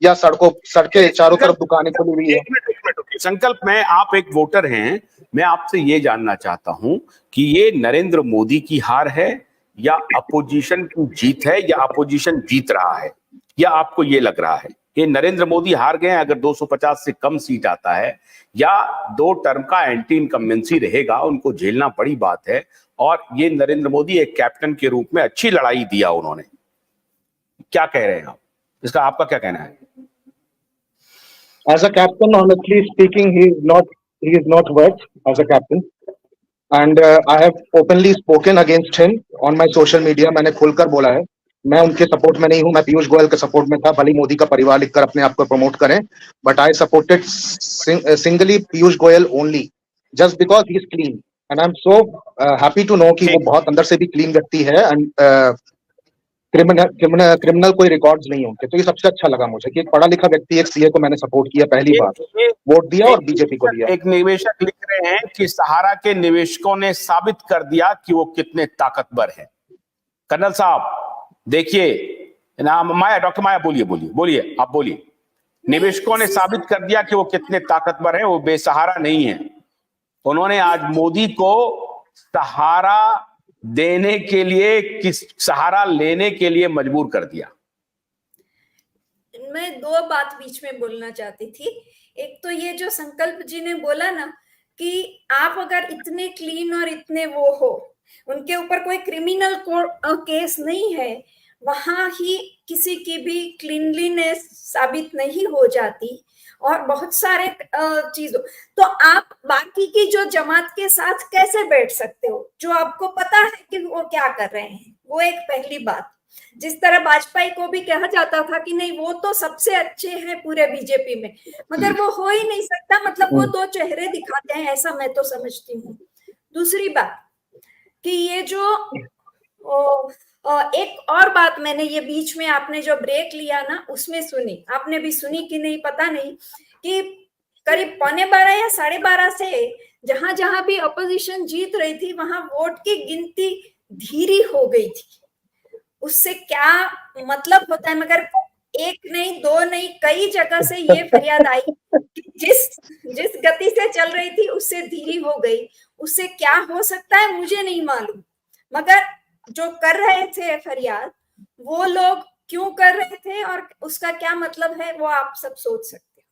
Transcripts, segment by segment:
या सड़कें चारों तरफ दुकानें खुली हुई है। एक मिनट रुकिए संकल्प, मैं आप एक वोटर हैं, मैं आपसे ये जानना चाहता हूं कि ये नरेंद्र मोदी की हार है या अपोजिशन की जीत है, या अपोजिशन जीत रहा है, या आपको ये लग रहा है कि नरेंद्र मोदी हार गए अगर 250 से कम सीट आता है, या 2 टर्म का एंटी इनकम्बेंसी रहेगा, उनको झेलना बड़ी बात है, और ये नरेंद्र मोदी एक कैप्टन के रूप में अच्छी लड़ाई दिया उन्होंने, क्या कह रहे हैं आप, इसका आपका क्या कहना है? As a captain, honestly speaking, he is not worth as a captain. And I have openly spoken against him on my social media. मैंने खुलकर बोला है, मैं उनके सपोर्ट में नहीं हूं, मैं पीयूष गोयल के सपोर्ट में था, भले मोदी का परिवार लिखकर अपने आप को प्रमोट करें, but I supported singly Piyush Goyal only, just because he is clean, and I am so happy to know कि वो बहुत अंदर से भी क्लीन व्यक्ति है, एंड क्रिमिनल कोई रिकॉर्ड्स नहीं होंगे। तो ये सबसे अच्छा लगा मुझे कि एक पढ़ा लिखा व्यक्ति, एक सीए को मैंने सपोर्ट किया, पहली बार वोट दिया और बीजेपी को दिया। एक निवेशक लिख रहे हैं कि सहारा के निवेशकों ने साबित कर दिया कि वो कितने ताकतवर हैं। कर्नल साहब देखिए ना, माया, डॉक्टर माया बोलिए आप बोलिए। निवेशकों ने साबित कर दिया कि वो कितने ताकतवर हैं, वो बेसहारा नहीं है। उन्होंने आज मोदी को सहारा देने के लिए, सहारा लेने के लिए मजबूर कर दिया। मैं 2 बात बीच में बोलना चाहती थी। एक तो ये जो संकल्प जी ने बोला ना कि आप अगर इतने क्लीन और इतने वो हो, उनके ऊपर कोई क्रिमिनल केस नहीं है, वहां ही किसी की भी क्लीनलीनेस साबित नहीं हो जाती, और बहुत सारे चीजों, तो आप बाकी की जो जमात के साथ कैसे बैठ सकते हो जो आपको पता है कि वो क्या कर रहे हैं? वो एक पहली बात। जिस तरह वाजपेयी को भी कहा जाता था कि नहीं वो तो सबसे अच्छे हैं पूरे बीजेपी में, मगर वो हो ही नहीं सकता, मतलब वो 2 चेहरे दिखाते हैं, ऐसा मैं तो समझती हूँ। दूसरी बात कि ये जो एक और बात मैंने ये बीच में आपने जो ब्रेक लिया ना उसमें सुनी, आपने भी सुनी कि नहीं पता नहीं, कि करीब 11:15 या 12:30 से जहां जहां भी अपोजिशन जीत रही थी वहां वोट की गिनती धीरी हो गई थी। उससे क्या मतलब होता है? मगर 1 नहीं 2 नहीं, कई जगह से ये फरियाद आई कि जिस गति से चल रही थी उससे धीरी हो गई। उससे क्या हो सकता है मुझे नहीं मालूम, मगर जो कर रहे थे फरियाद वो लोग क्यों कर रहे थे और उसका क्या मतलब है वो आप सब सोच सकते हैं।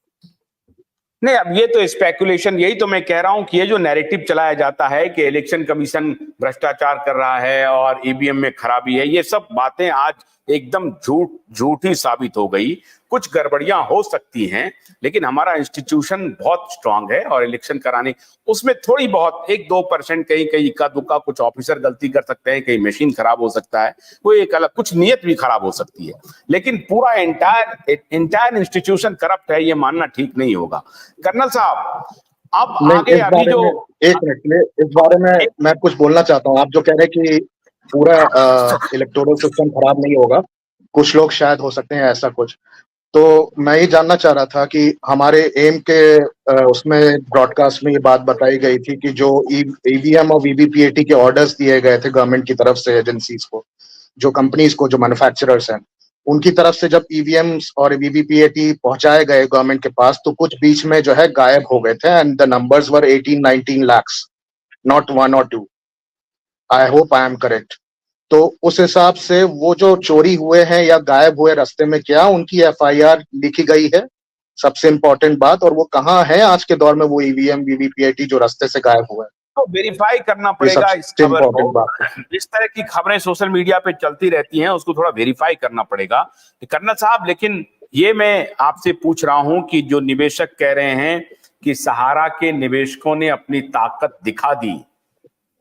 नहीं, अब ये तो स्पेकुलेशन, यही तो मैं कह रहा हूं कि ये जो नैरेटिव चलाया जाता है कि इलेक्शन कमीशन भ्रष्टाचार कर रहा है और ईवीएम में खराबी है, ये सब बातें आज एकदम झूठी साबित हो गई। कुछ गड़बड़ियां हो सकती हैं, लेकिन हमारा इंस्टीट्यूशन बहुत स्ट्रांग है और इलेक्शन कराने उसमें थोड़ी बहुत 1-2% कहीं इक्का दुक्का कुछ ऑफिसर गलती कर सकते हैं, कहीं मशीन खराब हो सकता है, वो एक अलग, कुछ नीयत भी खराब हो सकती है, लेकिन पूरा एंटायर इंस्टीट्यूशन करप्ट है ये मानना ठीक नहीं होगा। कर्नल साहब अब आगे अभी जो एक मिनट इस बारे में मैं कुछ बोलना चाहता हूँ। आप जो कह रहे हैं कि पूरा इलेक्टोरल सिस्टम खराब नहीं होगा, कुछ लोग शायद हो सकते हैं ऐसा कुछ, तो मैं ये जानना चाह रहा था कि हमारे एम के उसमें ब्रॉडकास्ट में ये बात बताई गई थी कि जो ईवीएम और वीवीपीएटी के ऑर्डर्स दिए गए थे गवर्नमेंट की तरफ से एजेंसीज को, जो कंपनीज को, जो मैन्युफैक्चरर्स हैं, उनकी तरफ से जब ईवीएम्स और वीवीपीएटी पहुंचाए गए गवर्नमेंट के पास तो कुछ बीच में जो है गायब हो गए थे, and the numbers were 18-19 lakhs, not 1 or 2। I hope I am correct. तो उस हिसाब से वो जो चोरी हुए हैं या गायब हुए रास्ते में, क्या उनकी एफआईआर लिखी गई है? सबसे इंपॉर्टेंट बात, और वो कहाँ है आज के दौर में वो ईवीएम वीवीपीएटी जो रास्ते से गायब हुए हैं? तो वेरीफाई करना पड़ेगा इस खबर को। इस तरह की खबरें सोशल मीडिया पे चलती रहती हैं, उसको थोड़ा वेरीफाई करना पड़ेगा कर्नल साहब। लेकिन ये मैं आपसे पूछ रहा हूं कि जो निवेशक कह रहे हैं कि सहारा के निवेशकों ने अपनी ताकत दिखा दी,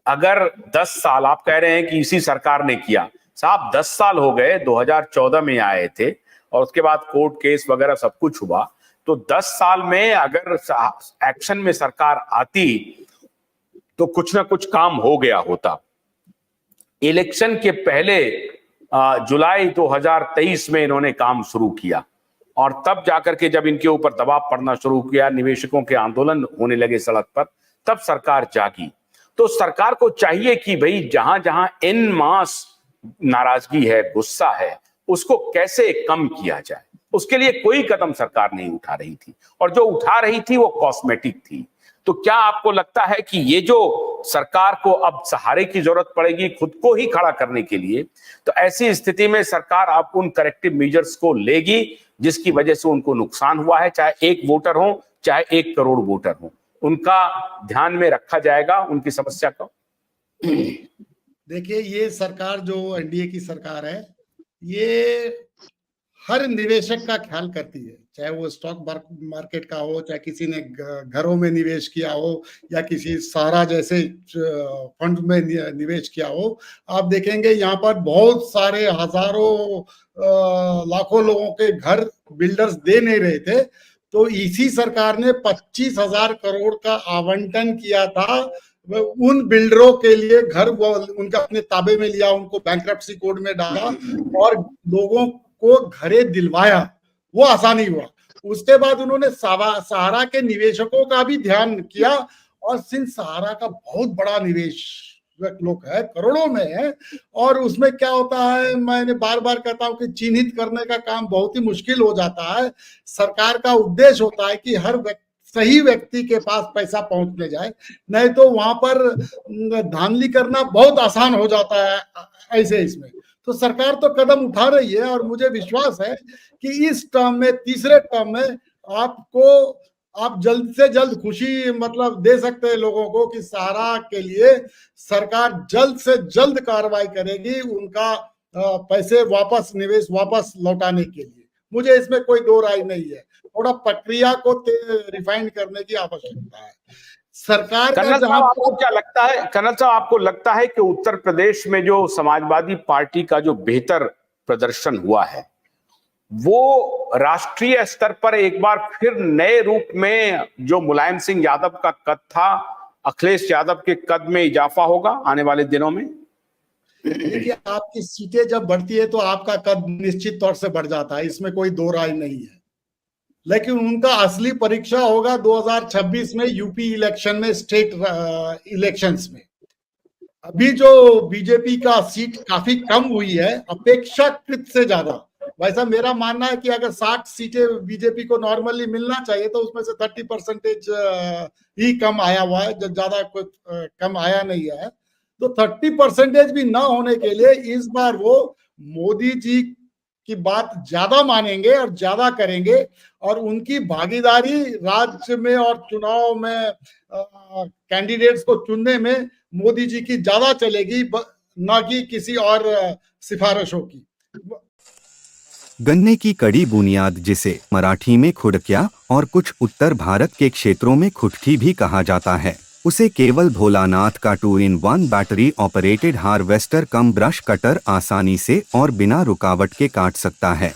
अगर 10 साल आप कह रहे हैं कि इसी सरकार ने किया, साहब 10 साल हो गए, 2014 में आए थे और उसके बाद कोर्ट केस वगैरह सब कुछ हुआ, तो 10 साल में अगर एक्शन में सरकार आती तो कुछ ना कुछ काम हो गया होता। इलेक्शन के पहले जुलाई 2023 में इन्होंने काम शुरू किया और तब जाकर के जब इनके ऊपर दबाव पड़ना शुरू किया, निवेशकों के आंदोलन होने लगे सड़क पर, तब सरकार जागी। तो सरकार को चाहिए कि भाई जहां जहां इन मास नाराजगी है, गुस्सा है, उसको कैसे कम किया जाए। उसके लिए कोई कदम सरकार नहीं उठा रही थी, और जो उठा रही थी वो कॉस्मेटिक थी। तो क्या आपको लगता है कि ये जो सरकार को अब सहारे की जरूरत पड़ेगी खुद को ही खड़ा करने के लिए, तो ऐसी स्थिति में सरकार अब उन करेक्टिव मेजर्स को लेगी जिसकी वजह से उनको नुकसान हुआ है, चाहे 1 वोटर हो चाहे 1 करोड़ वोटर हो, उनका ध्यान में रखा जाएगा उनकी समस्या को? देखिए, ये सरकार जो एनडीए की सरकार है, ये हर निवेशक का ख्याल करती है, चाहे वो स्टॉक मार्केट का हो, चाहे किसी ने घरों में निवेश किया हो या किसी सहारा जैसे फंड में निवेश किया हो। आप देखेंगे यहाँ पर बहुत सारे हजारों लाखों लोगों के घर बिल्डर्स दे नहीं रहे थे, तो इसी सरकार ने 25,000 करोड़ का आवंटन किया था उन बिल्डरों के लिए। घर उनका अपने ताबे में लिया, उनको बैंक्रप्सी कोड में डाला और लोगों को घरे दिलवाया, वो आसानी हुआ। उसके बाद उन्होंने सहारा के निवेशकों का भी ध्यान किया, और सिंस सहारा का बहुत बड़ा निवेश लोग है, करोड़ों में है, और उसमें क्या होता है, मैंने बार बार कहता हूं कि चिन्हित करने का काम बहुत ही मुश्किल हो जाता है। सरकार का उद्देश्य होता है कि हर सही व्यक्ति के पास पैसा पहुंचने जाए, नहीं तो वहां पर धांधली करना बहुत आसान हो जाता है ऐसे इसमें। तो सरकार तो कदम उठा रही है, और मुझे विश्वास है कि इस टर्म में, तीसरे टर्म में आप जल्द से जल्द खुशी मतलब दे सकते हैं लोगों को कि सहारा के लिए सरकार जल्द से जल्द कार्रवाई करेगी उनका पैसे वापस, निवेश वापस लौटाने के लिए। मुझे इसमें कोई दो राय नहीं है, थोड़ा प्रक्रिया को रिफाइन करने की आवश्यकता है। सरकार का कर्नल साहब, आपको क्या लगता है, कर्नल साहब आपको लगता है कि उत्तर प्रदेश में जो समाजवादी पार्टी का जो बेहतर प्रदर्शन हुआ है, वो राष्ट्रीय स्तर पर एक बार फिर नए रूप में जो मुलायम सिंह यादव का कद था, अखिलेश यादव के कद में इजाफा होगा आने वाले दिनों में? देखिए, आपकी सीटें जब बढ़ती है तो आपका कद निश्चित तौर से बढ़ जाता है, इसमें कोई दो राय नहीं है। लेकिन उनका असली परीक्षा होगा 2026 में यूपी इलेक्शन में, स्टेट इलेक्शंस में। अभी जो बीजेपी का सीट काफी कम हुई है अपेक्षाकृत से ज्यादा। वैसा मेरा मानना है कि अगर 60 सीटें बीजेपी को नॉर्मली मिलना चाहिए तो उसमें से 30% ही कम आया हुआ है, जो ज्यादा कुछ कम आया नहीं है। तो 30% भी ना होने के लिए इस बार वो मोदी जी की बात ज्यादा मानेंगे और ज्यादा करेंगे, और उनकी भागीदारी राज्य में और चुनाव में कैंडिडेट्स को चुनने में मोदी जी की ज्यादा चलेगी, ना कि किसी और सिफारिशों की। गन्ने की कड़ी बुनियाद, जिसे मराठी में खुडक्या और कुछ उत्तर भारत के क्षेत्रों में खुटकी भी कहा जाता है, उसे केवल भोलानाथ का 2-in-1 बैटरी ऑपरेटेड हार्वेस्टर कम ब्रश कटर आसानी से और बिना रुकावट के काट सकता है।